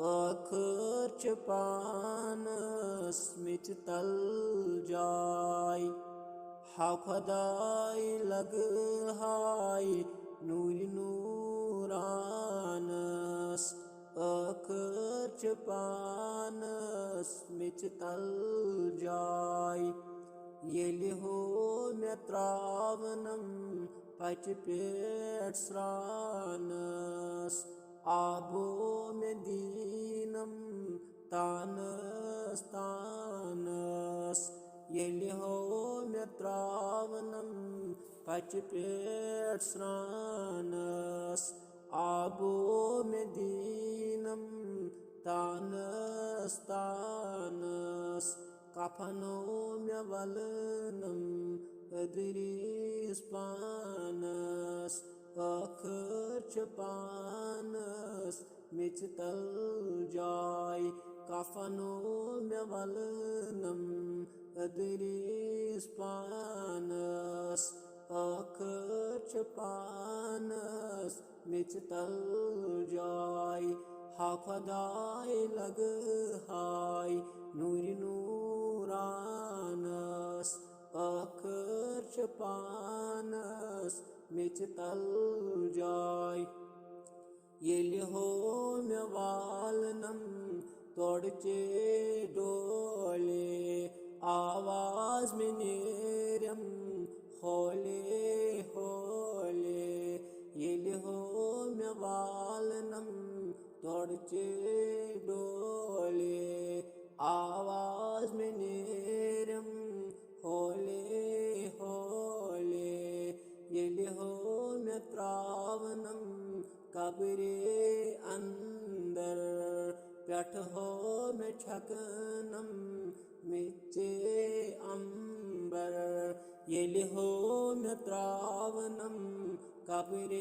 ٲخر چھِ پانس مِچ تل جاے ہا خۄداے لگ ہاے نوٗرِ نوٗرانس ٲخر چھِ پانس مِچ تل جاے ییٚلہِ ہو مےٚ ترٛاونم پچہِ پٮ۪ٹھ سرٛانس آبو مےٚ دیٖنم تانس تانس ییٚلہِ ہو مےٚ ترٛاونم پچہِ پٮ۪ٹھ سرٛانس آبو مےٚ دیٖنم تانس تانس کفنو مےٚ ولنم أدرِس پانس ٲخر چھِ پانس مِچ تل جاے کفنو مےٚ ولنم أدرِس پانس ٲخر چھِ پانس مِچ تل جاے ہا خۄداے لگ ہاے نوٗرِ نوٗرانس ٲخر چھِ پانس مِچ تل جاے ییٚلہِ ہو مےٚ والنم تورچے ڈولے آواز مےٚ نیرم ہولے ہولے ییٚلہِ ہو مےٚ والنم تورچے ڈولے آواز مےٚ نیرم ہولے ہولے ییٚلہِ ہو مےٚ ترٛاونم قبرِ اندر پٮ۪ٹھٕ ہو مےٚ چھکنم مِچے امبر ییٚلہِ ہو مےٚ ترٛاونم قبرِ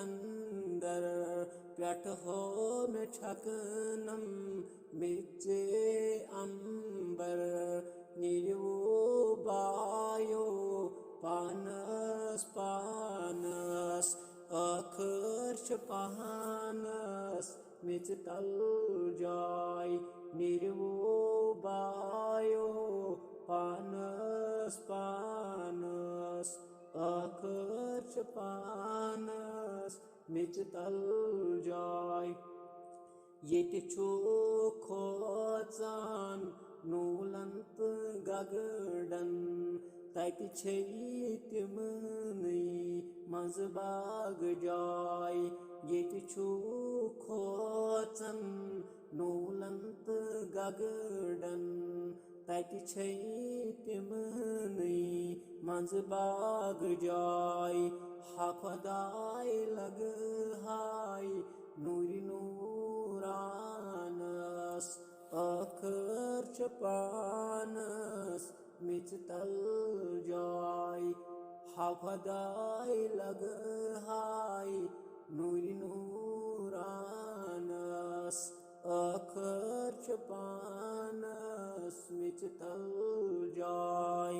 اندر پٮ۪ٹھٕ ہو مےٚ چھکنم مِچے امبر نیٖرِوٕ بایو پانس پانس ٲخر چھِ پانس مِچ تل جاے نیٖرِوٕ بایو پانس پانس ٲخر چھِ پانس مِچ تل جاے ییٚتہِ چھُ کھوژان نوٗلن تہٕ گگڑن تتہِ چھے تِمنٕے منٛزٕ باغ جاے ییٚتہِ چھُ کھوژان نوٗلن تہٕ گگڑن تتہِ چھے تِمنٕے منٛزٕ باغ جاے ہا خۄداے لگ ہاے نوٗرِ نوٗرانس ٲخر چھِ پانس مِچ تل جاے ہا خۄداے لگ ہاے نوٗرِ نوٗرانس ٲخر چھِ پانس مِچ تل جاے